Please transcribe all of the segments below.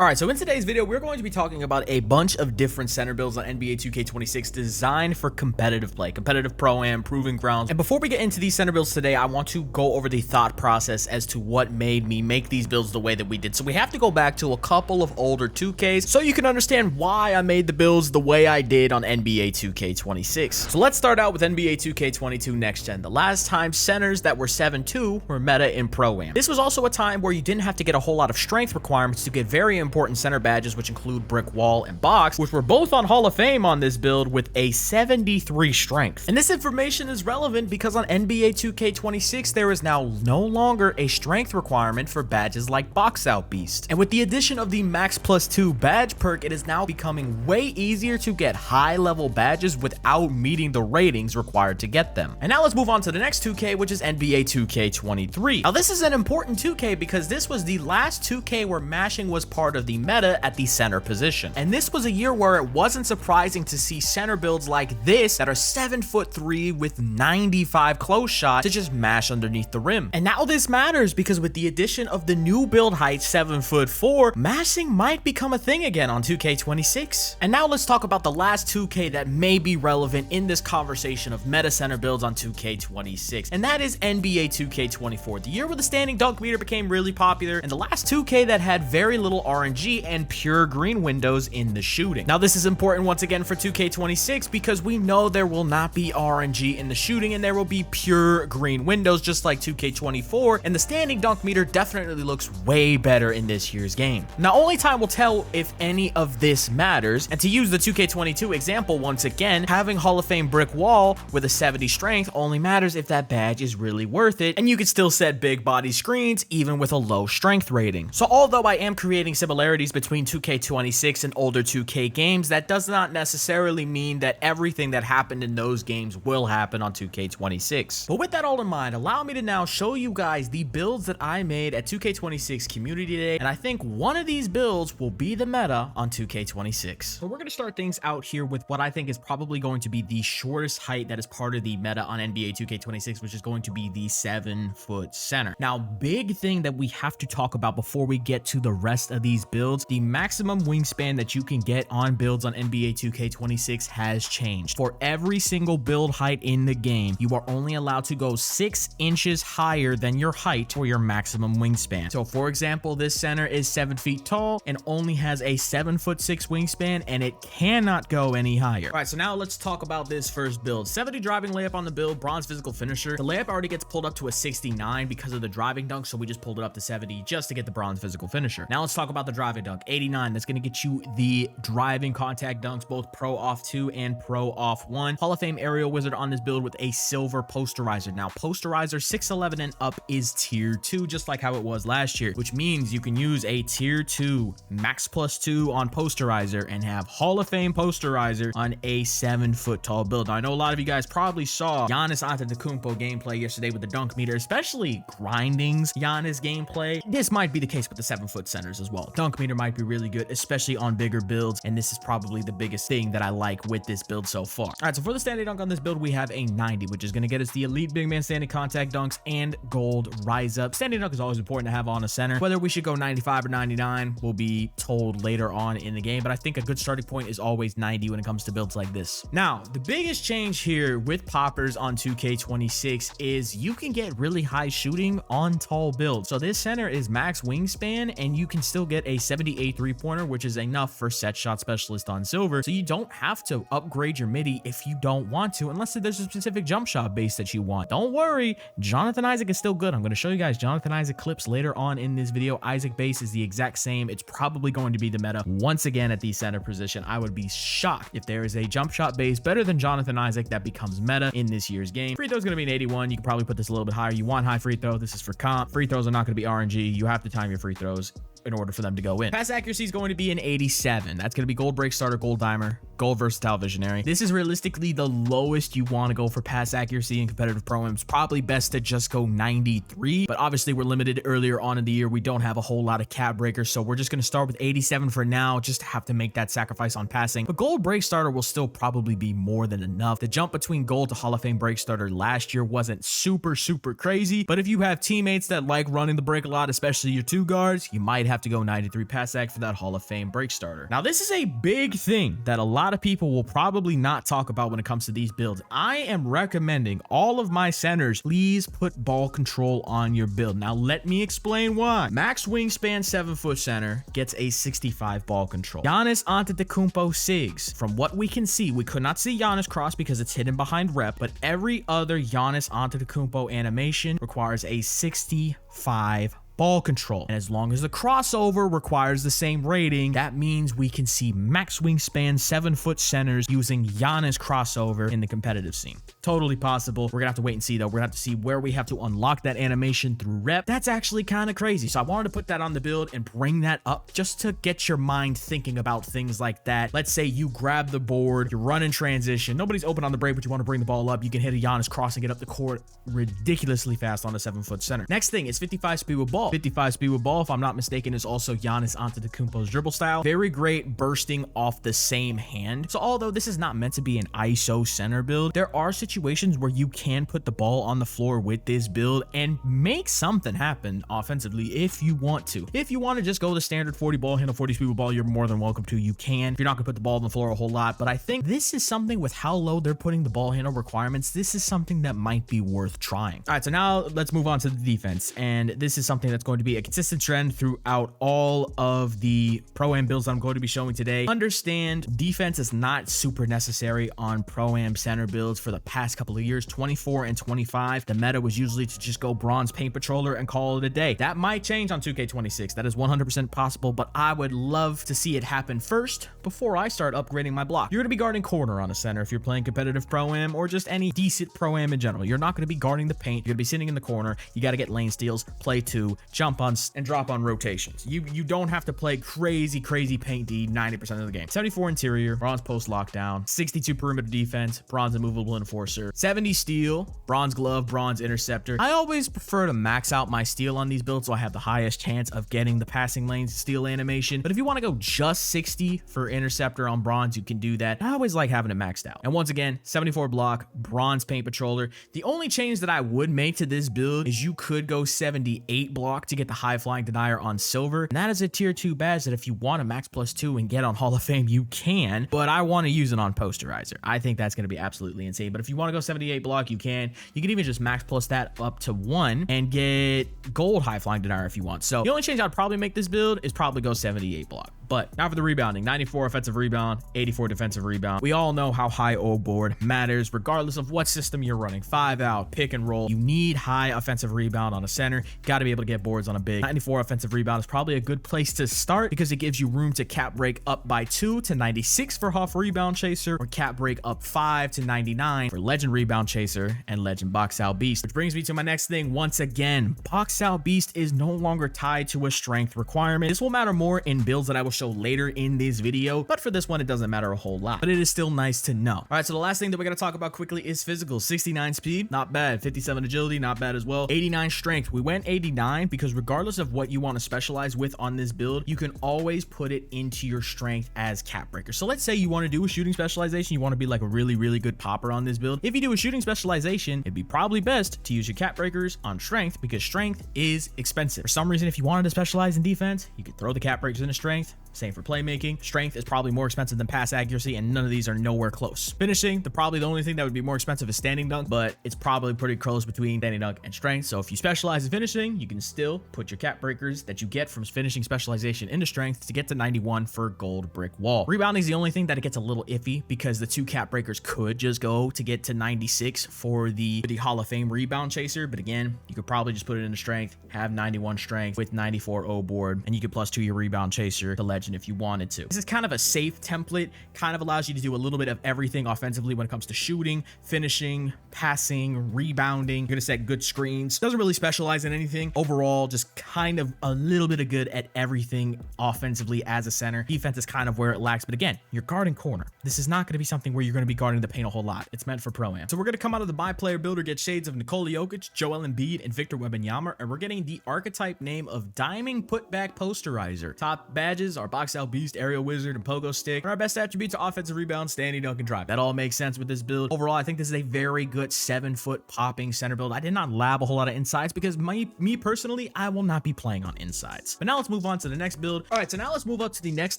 All right, so in today's video, we're going to be talking about a bunch of different center builds on NBA 2K26 designed for competitive play, competitive pro-am, proving grounds. And before we get into these center builds today, I want to go over the thought process as to what made me make these builds the way that we did. So we have to go back to a couple of older 2Ks so you can understand why I made the builds the way I did on NBA 2K26. So let's start out with NBA 2K22 Next Gen. The last time centers that were 7'2" were meta in pro-am. This was also a time where you didn't have to get a whole lot of strength requirements to get very important center badges, which include brick wall and box, which were both on Hall of Fame on this build with a 73 strength. And this information is relevant because on NBA 2K26 there is now no longer a strength requirement for badges like Box Out Beast. And with the addition of the Max Plus 2 badge perk, it is now becoming way easier to get high level badges without meeting the ratings required to get them. And now let's move on to the next 2K, which is NBA 2K23. Now this is an important 2K because this was the last 2K where mashing was part of the meta at the center position. And this was a year where it wasn't surprising to see center builds like this that are 7'3" with 95 close shot to just mash underneath the rim. And now this matters because with the addition of the new build height 7'4", mashing might become a thing again on 2K26. And now let's talk about the last 2K that may be relevant in this conversation of meta center builds on 2K26, and that is NBA 2K24, the year where the standing dunk meter became really popular, and the last 2K that had very little RNG and pure green windows in the shooting. Now this is important once again for 2K26 because we know there will not be RNG in the shooting and there will be pure green windows just like 2K24, and the standing dunk meter definitely looks way better in this year's game. Now only time will tell if any of this matters, and to use the 2K22 example once again, having Hall of Fame brick wall with a 70 strength only matters if that badge is really worth it, and you can still set big body screens even with a low strength rating. So although I am creating similarities between 2K26 and older 2K games, that does not necessarily mean that everything that happened in those games will happen on 2K26. But with that all in mind, allow me to now show you guys the builds that I made at 2K26 Community Day, and I think one of these builds will be the meta on 2K26. So we're going to start things out here with what I think is probably going to be the shortest height that is part of the meta on NBA 2K26, which is going to be the 7-foot center. Now, big thing that we have to talk about before we get to the rest of these builds, the maximum wingspan that you can get on builds on NBA 2K26 has changed. For every single build height in the game, you are only allowed to go 6 inches higher than your height for your maximum wingspan. So for example, this center is 7 feet tall and only has a 7'6" wingspan, and it cannot go any higher. All right, so now let's talk about this first build. 70 driving layup on the build, bronze physical finisher. The layup already gets pulled up to a 69 because of the driving dunk, so we just pulled it up to 70 just to get the bronze physical finisher. Now let's talk about the driving dunk. 89, that's going to get you the driving contact dunks, both pro off 2 and pro off 1. Hall of Fame aerial wizard on this build with a silver posterizer. Now posterizer 6'11" and up is tier 2, just like how it was last year, which means you can use a tier 2 max plus 2 on posterizer and have Hall of Fame posterizer on a 7-foot tall build. Now I know a lot of you guys probably saw Giannis Antetokounmpo gameplay yesterday with the dunk meter, especially grindings Giannis gameplay. This might be the case with the 7-foot centers as well. Dunk meter might be really good, especially on bigger builds, and this is probably the biggest thing that I like with this build so far. All right, so for the standing dunk on this build, we have a 90, which is going to get us the elite big man standing contact dunks and gold rise up. Standing dunk is always important to have on a center. Whether we should go 95 or 99 will be told later on in the game, but I think a good starting point is always 90 when it comes to builds like this. Now, the biggest change here with poppers on 2K26 is you can get really high shooting on tall builds. So this center is max wingspan, and you can still get a 78 three-pointer, which is enough for set shot specialist on silver. So you don't have to upgrade your midi if you don't want to, unless there's a specific jump shot base that you want. Don't worry, Jonathan Isaac is still good. I'm going to show you guys Jonathan Isaac clips later on in this video. Isaac base is the exact same. It's probably going to be the meta once again at the center position. I would be shocked if there is a jump shot base better than Jonathan Isaac that becomes meta in this year's game. Free throw is going to be an 81. You can probably put this a little bit higher. You want high free throw. This is for comp. Free throws are not going to be RNG. You have to time your free throws in order for them to go in. Pass accuracy is going to be an 87. That's going to be gold break starter, gold dimer, Gold Versatile Visionary. This is realistically the lowest you want to go for pass accuracy in competitive Pro-Am. It's probably best to just go 93, but obviously we're limited earlier on in the year. We don't have a whole lot of cap breakers, so we're just going to start with 87 for now, just to have to make that sacrifice on passing. But Gold Break Starter will still probably be more than enough. The jump between Gold to Hall of Fame Break Starter last year wasn't super crazy, but if you have teammates that like running the break a lot, especially your two guards, you might have to go 93 pass act for that Hall of Fame Break Starter. Now, this is a big thing that a lot of people will probably not talk about when it comes to these builds. I am recommending all of my centers, please put ball control on your build. Now, let me explain why. Max Wingspan 7-foot center gets a 65 ball control. Giannis Antetokounmpo Sigs. From what we can see, we could not see Giannis cross because it's hidden behind rep, but every other Giannis Antetokounmpo animation requires a 65 ball control. And as long as the crossover requires the same rating, that means we can see max wingspan 7-foot centers using Giannis crossover in the competitive scene. Totally possible. We're gonna have to wait and see though. We're gonna have to see where we have to unlock that animation through rep. That's actually kind of crazy. So I wanted to put that on the build and bring that up just to get your mind thinking about things like that. Let's say you grab the board, you're running transition, nobody's open on the break, but you want to bring the ball up. You can hit a Giannis cross and get up the court ridiculously fast on the 7-foot center. Next thing is 55 speed with ball. 55 speed with ball, if I'm not mistaken, is also Giannis Antetokounmpo's dribble style. Very great bursting off the same hand. So although this is not meant to be an ISO center build, there are situations where you can put the ball on the floor with this build and make something happen offensively if you want to. If you want to just go the standard 40 ball handle, 40 speed with ball, you're more than welcome to. You can. If you're not going to put the ball on the floor a whole lot, but I think this is something with how low they're putting the ball handle requirements. This is something that might be worth trying. All right, so now let's move on to the defense. And this is something that's going to be a consistent trend throughout all of the Pro-Am builds I'm going to be showing today. Understand defense is not super necessary on Pro-Am center builds for the past couple of years. 24 and 25, the meta was usually to just go bronze paint patroller and call it a day. That might change on 2K26. That is 100% possible, but I would love to see it happen first before I start upgrading my block. You're going to be guarding corner on a center if you're playing competitive Pro-Am or just any decent Pro-Am in general. You're not going to be guarding the paint. You're going to be sitting in the corner. You got to get lane steals, play two, jump on and drop on rotations. You don't have to play crazy paint D 90% of the game. 74 interior, bronze post lockdown, 62 perimeter defense, bronze immovable enforcer, 70 steal, bronze glove, bronze interceptor. I always prefer to max out my steal on these builds so I have the highest chance of getting the passing lanes steal animation. But if you want to go just 60 for interceptor on bronze, you can do that. I always like having it maxed out. And once again, 74 block, bronze paint patroller. The only change that I would make to this build is you could go 78 block to get the high flying denier on silver. And that is a tier 2 badge that if you want a max +2 and get on Hall of Fame, you can, but I want to use it on posterizer. I think that's going to be absolutely insane. But if you want to go 78 block, you can. You can even just max plus that up to 1 and get gold high flying denier if you want. So the only change I'd probably make this build is probably go 78 block. But now for the rebounding, 94 offensive rebound, 84 defensive rebound. We all know how high O board matters regardless of what system you're running. 5 out, pick and roll. You need high offensive rebound on a center. Got to be able to get boards on a big. 94 offensive rebound is probably a good place to start because it gives you room to cap break up by 2 to 96 for Huff Rebound Chaser, or cap break up 5 to 99 for Legend Rebound Chaser and Legend Box Out Beast. Which brings me to my next thing. Once again, Box Out Beast is no longer tied to a strength requirement. This will matter more in builds that I will show later in this video, but for this one, it doesn't matter a whole lot, but it is still nice to know. All right, so the last thing that we're going to talk about quickly is physical. 69 speed, not bad. 57 agility, not bad as well. 89 strength. We went 89 because regardless of what you want to specialize with on this build, you can always put it into your strength as cap breaker. So let's say you want to do a shooting specialization. You want to be like a really good popper on this build. If you do a shooting specialization, it'd be probably best to use your cap breakers on strength because strength is expensive. For some reason, if you wanted to specialize in defense, you could throw the cap breakers into strength. Same for playmaking. Strength is probably more expensive than pass accuracy, and none of these are nowhere close. Finishing, probably the only thing that would be more expensive is standing dunk, but it's probably pretty close between standing dunk and strength. So if you specialize in finishing, you can still put your cap breakers that you get from finishing specialization into strength to get to 91 for gold brick wall. Rebounding is the only thing that it gets a little iffy because the 2 cap breakers could just go to get to 96 for the Hall of Fame rebound chaser. But again, you could probably just put it into strength, have 91 strength with 94 O board, and you could +2 your rebound chaser to legend if you wanted to. This is kind of a safe template, kind of allows you to do a little bit of everything offensively when it comes to shooting, finishing, passing, rebounding. You're gonna set good screens. Doesn't really specialize in anything. Overall, just kind of a little bit of good at everything offensively as a center. Defense is kind of where it lacks, but again, you're guarding corner. This is not gonna be something where you're gonna be guarding the paint a whole lot. It's meant for pro-am. So we're gonna come out of the by player builder, get shades of Nikola Jokic, Joel Embiid, and Victor Wembanyama, and we're getting the archetype name of Diamond Putback Posterizer. Top badges are Box Out Beast, Aerial Wizard, and Pogo Stick. And our best attributes are offensive rebound, standing dunk, and drive. That all makes sense with this build. Overall, I think this is a very good 7-foot popping center build. I did not lab a whole lot of insides because me personally, I will not be playing on insides. But now let's move on to the next build. All right, so now let's move up to the next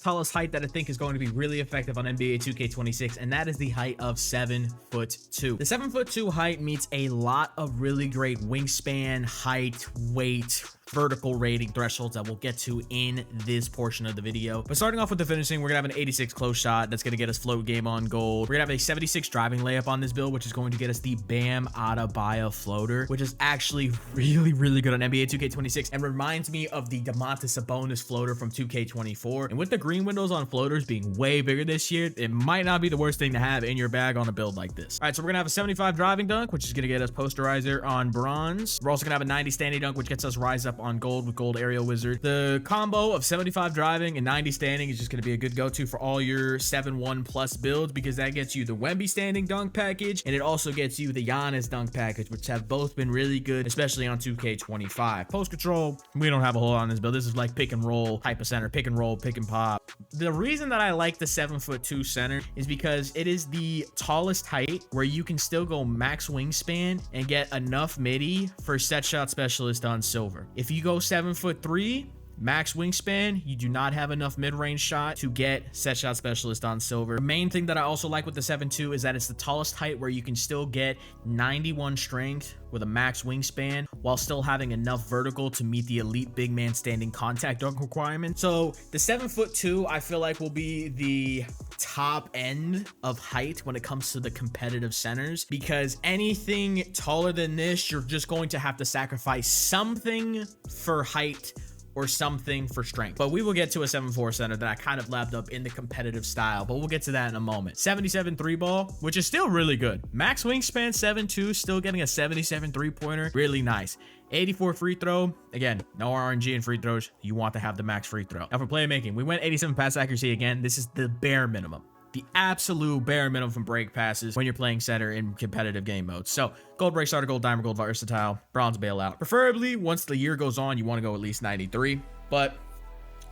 tallest height that I think is going to be really effective on NBA 2K26, and that is the height of 7'2". The 7'2" height meets a lot of really great wingspan, height, weight, vertical rating thresholds that we'll get to in this portion of the video. But starting off with the finishing, we're gonna have an 86 close shot that's gonna get us float game on gold. We're gonna have a 76 driving layup on this build, which is going to get us the Bam Adebayo floater, which is actually really good on NBA 2K26 and reminds me of the Domantas Sabonis floater from 2K24. And with the green windows on floaters being way bigger this year, it might not be the worst thing to have in your bag on a build like this. All right, so we're gonna have a 75 driving dunk, which is gonna get us posterizer on bronze. We're also gonna have a 90 standing dunk, which gets us rise up on gold with gold aerial wizard. The combo of 75 driving and 90 standing is just going to be a good go-to for all your 7-1 plus builds, because that gets you the Wemby standing dunk package, and it also gets you the Giannis dunk package, which have both been really good, especially on 2K25. Post control, we don't have a whole lot on this build. This is like pick and roll type of center, pick and roll, pick and pop. The reason that I like the 7'2" center is because it is the tallest height where you can still go max wingspan and get enough midi for set shot specialist on silver. If you go 7'3", max wingspan, you do not have enough mid-range shot to get set shot specialist on silver. The main thing that I also like with the 7'2" is that it's the tallest height where you can still get 91 strength with a max wingspan while still having enough vertical to meet the elite big man standing contact dunk requirement. So the 7'2" I feel like will be the top end of height when it comes to the competitive centers, because anything taller than this, you're just going to have to sacrifice something for height or something for strength. But we will get to a 7'4" center that I kind of labbed up in the competitive style, but we'll get to that in a moment. 77 3 ball, which is still really good. Max wingspan 7'2", still getting a 77 3-pointer, really nice. 84 free throw, again, no RNG in free throws. You want to have the max free throw. Now for playmaking, we went 87 pass accuracy again. This is the bare minimum. The absolute bare minimum from break passes when you're playing center in competitive game modes. So gold break starter, gold diamond, gold versatile, bronze bailout. Preferably once the year goes on, you want to go at least 93, but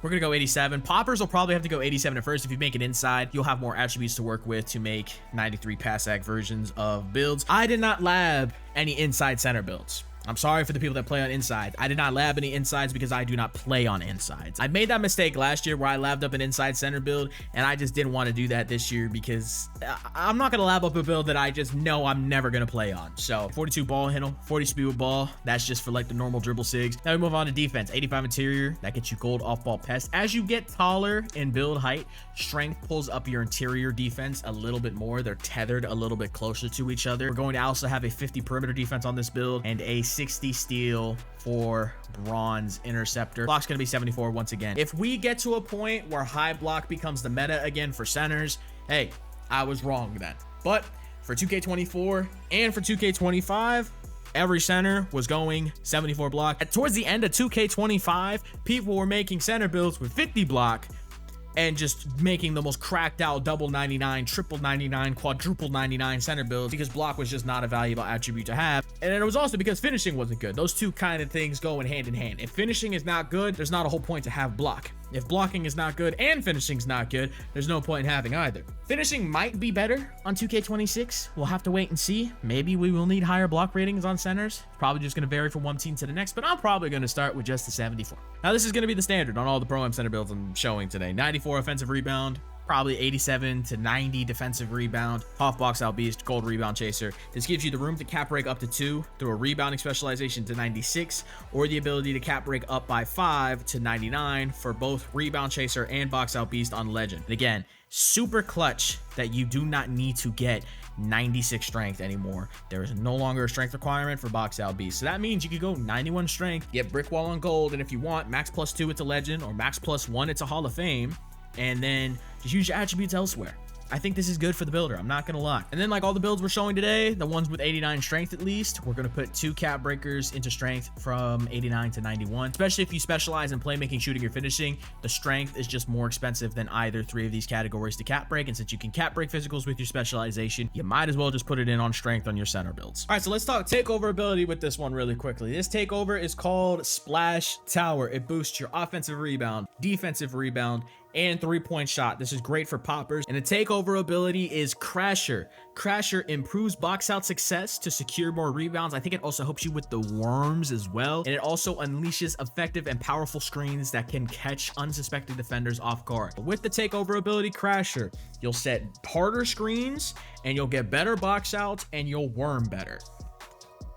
we're gonna go 87. Poppers will probably have to go 87 at first. If you make it inside, you'll have more attributes to work with to make 93 pass act versions of builds. I did not lab any inside center builds. I'm sorry for the people that play on inside. I did not lab any insides because I do not play on insides. I made that mistake last year where I labbed up an inside center build, and I just didn't want to do that this year because I'm not going to lab up a build that I just know I'm never going to play on. So 42 ball handle, 40 speed with ball. That's just for like the normal dribble sigs. Now we move on to defense. 85 interior. That gets you gold off ball pest. As you get taller in build height, strength pulls up your interior defense a little bit more. They're tethered a little bit closer to each other. We're going to also have a 50 perimeter defense on this build and a 60 steal for bronze interceptor. Block's gonna be 74 once again. If we get to a point where high block becomes the meta again for centers, hey, I was wrong then. But for 2K24 and for 2K25, every center was going 74 block. Towards the end of 2K25, people were making center builds with 50 block and just making the most cracked out double 99, triple 99, quadruple 99 center builds because block was just not a valuable attribute to have. And it was also because finishing wasn't good. Those two kind of things go in hand. If finishing is not good, there's not a whole point to have block. If blocking is not good and finishing's not good, there's no point in having either. Finishing might be better on 2K26. We'll have to wait and see. Maybe we will need higher block ratings on centers. Probably just going to vary from one team to the next, but I'm probably going to start with just the 74. Now this is going to be the standard on all the Pro-Am center builds I'm showing today. 94 offensive rebound, probably 87 to 90 defensive rebound. Hoff box out beast, gold rebound chaser. This gives you the room to cap break up to 2 through a rebounding specialization to 96, or the ability to cap break up by 5 to 99 for both rebound chaser and box out beast on legend. And again, super clutch that you do not need to get 96 strength anymore. There is no longer a strength requirement for box out beast. So that means you could go 91 strength, get brick wall on gold, and if you want, max +2 it's a legend, or max +1 it's a Hall of Fame, and then just use your attributes elsewhere. I think this is good for the builder, I'm not gonna lie. And then like all the builds we're showing today, the ones with 89 strength at least, we're gonna put 2 cap breakers into strength from 89 to 91. Especially if you specialize in playmaking, shooting, or finishing, the strength is just more expensive than either 3 of these categories to cap break. And since you can cap break physicals with your specialization, you might as well just put it in on strength on your center builds. All right, so let's talk takeover ability with this one really quickly. This takeover is called Splash Tower. It boosts your offensive rebound, defensive rebound, and 3-point shot. This is great for poppers. And the takeover ability is Crasher. Crasher improves box out success to secure more rebounds. I think it also helps you with the worms as well. And it also unleashes effective and powerful screens that can catch unsuspecting defenders off guard. With the takeover ability Crasher, you'll set harder screens and you'll get better box outs and you'll worm better.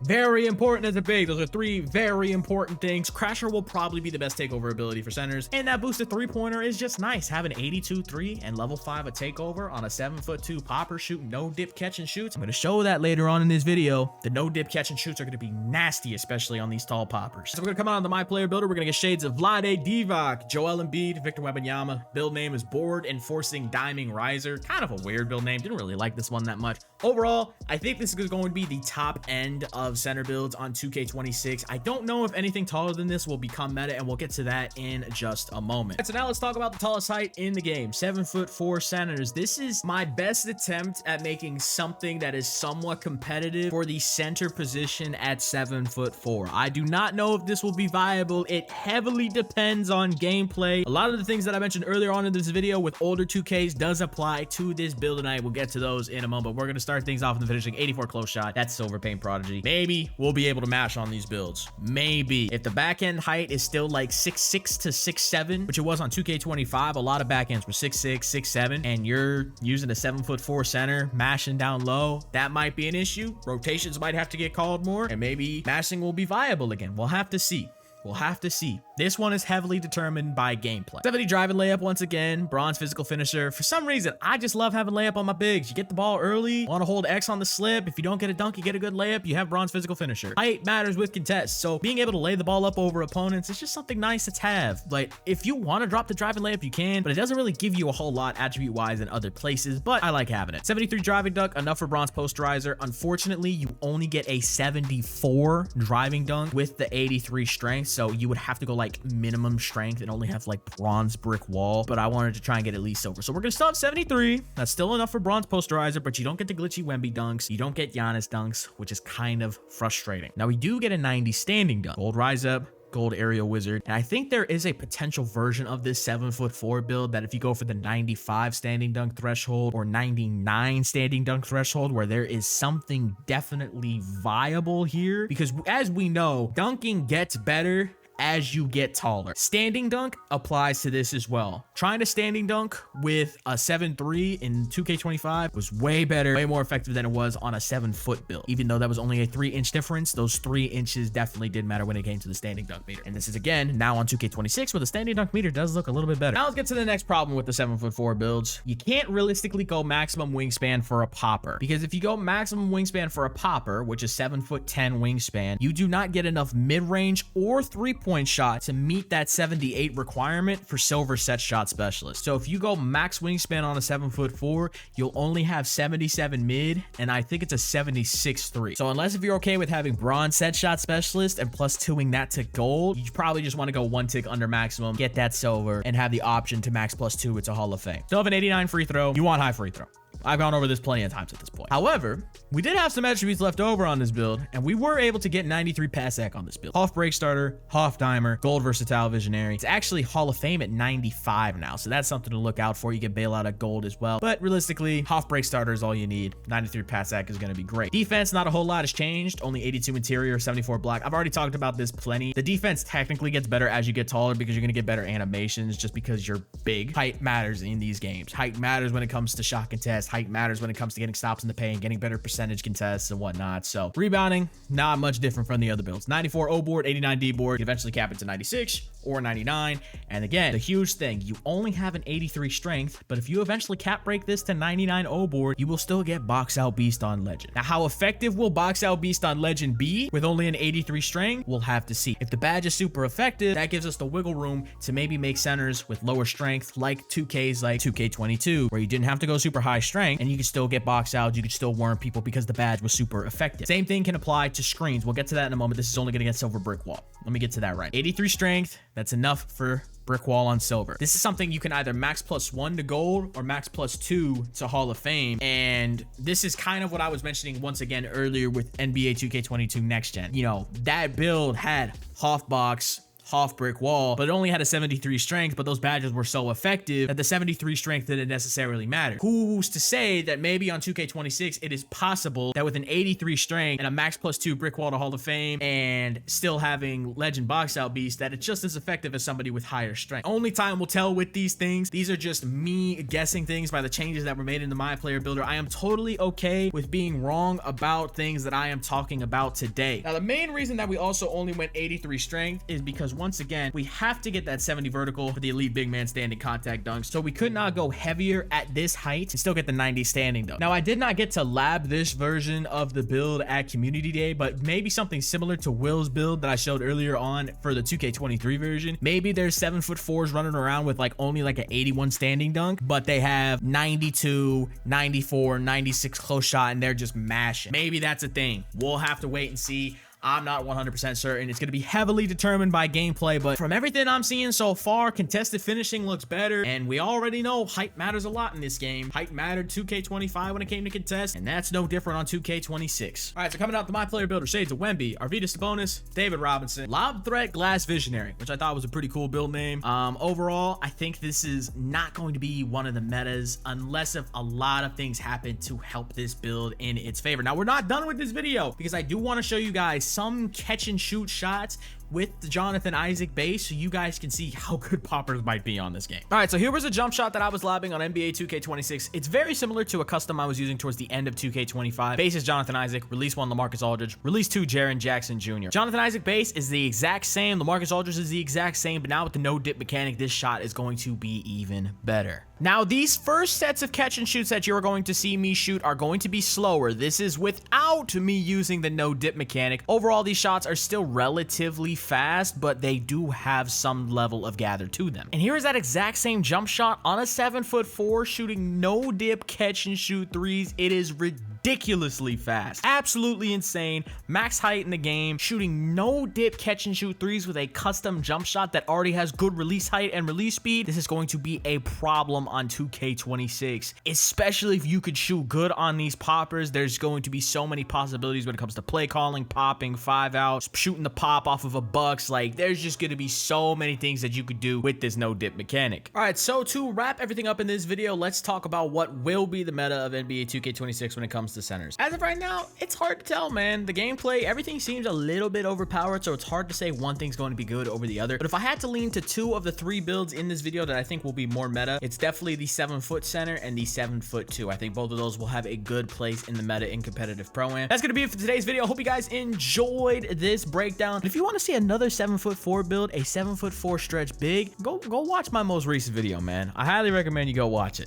Very important as a big. Those are 3 very important things. Crasher will probably be the best takeover ability for centers. And that boosted 3-pointer is just nice. Having 82-3 and level 5 a takeover on a 7'2" popper shooting no dip catch and shoots. I'm going to show that later on in this video. The no dip catch and shoots are going to be nasty, especially on these tall poppers. So we're going to come out on the My Player builder. We're going to get shades of Vlade Divac, Joel Embiid, Victor Wembanyama. Build name is Board Enforcing Diming Riser. Kind of a weird build name. Didn't really like this one that much. Overall, I think this is going to be the top end of center builds on 2K26. I don't know if anything taller than this will become meta, and we'll get to that in just a moment. So now let's talk about the tallest height in the game. 7'4" centers. This is my best attempt at making something that is somewhat competitive for the center position at 7'4". I do not know if this will be viable. It heavily depends on gameplay. A lot of the things that I mentioned earlier on in this video with older 2Ks does apply to this build, and I will get to those in a moment. We're going to start things off in the finishing. 84 close shot. That's Silver Paint Prodigy. Maybe we'll be able to mash on these builds. Maybe. If the back end height is still like 6'6" to 6'7", which it was on 2K25, a lot of back ends were 6'6", 6'7", and you're using a 7'4" center, mashing down low, that might be an issue. Rotations might have to get called more, and maybe mashing will be viable again. We'll have to see. We'll have to see. This one is heavily determined by gameplay. 70 driving layup once again, bronze physical finisher. For some reason, I just love having layup on my bigs. You get the ball early, want to hold X on the slip. If you don't get a dunk, you get a good layup, you have bronze physical finisher. Height matters with contests, so being able to lay the ball up over opponents is just something nice to have. Like, if you want to drop the driving layup, you can, but it doesn't really give you a whole lot attribute-wise in other places, but I like having it. 73 driving dunk, enough for bronze posterizer. Unfortunately, you only get a 74 driving dunk with the 83 strength, so you would have to go like minimum strength and only have like bronze brick wall, but I wanted to try and get at least silver. So we're gonna still have 73. That's still enough for bronze posterizer, but you don't get the glitchy Wemby dunks. You don't get Giannis dunks, which is kind of frustrating. Now we do get a 90 standing dunk. Gold rise up, gold aerial wizard, and I think there is a potential version of this 7'4" build that if you go for the 95 standing dunk threshold or 99 standing dunk threshold, where there is something definitely viable here, because as we know, dunking gets better as you get taller. Standing dunk applies to this as well. Trying to standing dunk with a 7'3" in 2K25 was way better, way more effective than it was on a 7-foot build. Even though that was only a 3-inch difference, those 3 inches definitely did matter when it came to the standing dunk meter. And this is again now on 2K26 where the standing dunk meter does look a little bit better. Now let's get to the next problem with the 7'4" builds. You can't realistically go maximum wingspan for a popper, because if you go maximum wingspan for a popper, which is 7'10" wingspan, you do not get enough mid-range or 3-point shot to meet that 78 requirement for silver set shot specialist. So if you go max wingspan on a 7'4", you'll only have 77 mid, and I think it's a 76 3. So unless if you're okay with having bronze set shot specialist and plus 2ing that to gold, you probably just want to go 1 tick under maximum, get that silver, and have the option to max +2. It's a Hall of Fame. Still have an 89 free throw. You want high free throw. I've gone over this plenty of times at this point. However, we did have some attributes left over on this build, and we were able to get 93 pass sec on this build. Hoff break starter, Hoff dimer, gold versatile visionary. It's actually Hall of Fame at 95 now, so that's something to look out for. You get bailout at gold as well, but realistically, Hoff break starter is all you need. 93 pass sec is going to be great. Defense, not a whole lot has changed. Only 82 interior, 74 block. I've already talked about this plenty. The defense technically gets better as you get taller because you're going to get better animations just because you're big. Height matters in these games. Height matters when it comes to shot contests. Height matters when it comes to getting stops in the paint, getting better percentage contests and whatnot. So rebounding, not much different from the other builds. 94 O board, 89 D board. You eventually cap it to 96 or 99. And again, the huge thing, you only have an 83 strength, but if you eventually cap break this to 99 O board, you will still get box out beast on legend. Now, how effective will box out beast on legend be with only an 83 strength? We'll have to see. If the badge is super effective, that gives us the wiggle room to maybe make centers with lower strength, like 2Ks, like 2K22, where you didn't have to go super high strength and you could still get box out, you could still worm people because the badge was super effective. Same thing can apply to screens. We'll get to that in a moment. This is only going to get silver brick wall. Let me get to that right. 83 strength, that's enough for brick wall on silver. This is something you can either max +1 to gold or max +2 to Hall of Fame. And this is kind of what I was mentioning once again earlier with NBA 2K22 Next Gen. You know, that build had Hoff box, Hoff brick wall, but it only had a 73 strength, but those badges were so effective that the 73 strength didn't necessarily matter. Who's to say that maybe on 2K26 it is possible that with an 83 strength and a max +2 brick wall to Hall of Fame and still having legend box out beast, that it's just as effective as somebody with higher strength. Only time will tell with these things. These are just me guessing things by the changes that were made into my player builder. I am totally okay with being wrong about things that I am talking about today. Now, the main reason that we also only went 83 strength is because once again, we have to get that 70 vertical for the elite big man standing contact dunks. So we could not go heavier at this height and still get the 90 standing though. Now, I did not get to lab this version of the build at community day, but maybe something similar to Will's build that I showed earlier on for the 2K23 version. Maybe there's 7'4" running around with like only like an 81 standing dunk, but they have 92, 94, 96 close shot and they're just mashing. Maybe that's a thing. We'll have to wait and see. I'm not 100% certain. It's going to be heavily determined by gameplay, but from everything I'm seeing so far, contested finishing looks better, and we already know height matters a lot in this game. Height mattered 2K25 when it came to contest, and that's no different on 2K26. All right, so coming out to my player builder, Shades of Wemby, Arvydas Sabonis, David Robinson, Lob Threat Glass Visionary, which I thought was a pretty cool build name. Overall, I think this is not going to be one of the metas unless if a lot of things happen to help this build in its favor. Now, we're not done with this video because I do want to show you guys some catch and shoot shots with the Jonathan Isaac base so you guys can see how good poppers might be on this game. All right, so here was a jump shot that I was lobbing on NBA 2K26. It's very similar to a custom I was using towards the end of 2K25. Base is Jonathan Isaac, release 1 LaMarcus Aldridge, release 2 Jaren Jackson Jr. Jonathan Isaac base is the exact same, LaMarcus Aldridge is the exact same, but now with the no dip mechanic, this shot is going to be even better. Now, these first sets of catch and shoots that you're going to see me shoot are going to be slower. This is without me using the no dip mechanic. Overall, these shots are still relatively fast, but they do have some level of gather to them. And here is that exact same jump shot on a 7'4" shooting no dip catch and shoot threes. It is ridiculously fast, absolutely insane. Max height in the game, shooting no dip catch and shoot threes with a custom jump shot that already has good release height and release speed. This is going to be a problem on 2K26, especially if you could shoot good on these poppers. There's going to be so many possibilities when it comes to play calling, popping, 5 out, shooting the pop off of a Bucks. Like, there's just going to be so many things that you could do with this no dip mechanic. All right, so to wrap everything up in this video, let's talk about what will be the meta of NBA 2K26 when it comes to centers. As of right now, it's hard to tell, man. The gameplay, everything seems a little bit overpowered, so it's hard to say one thing's going to be good over the other. But if I had to lean to 2 of the 3 builds in this video that I think will be more meta, it's definitely the 7-foot center and the 7'2". I think both of those will have a good place in the meta in competitive pro-am. That's gonna be it for today's video. Hope you guys enjoyed this breakdown. And if you want to see another 7'4" build, a 7'4" stretch big, go watch my most recent video, man. I highly recommend you go watch it.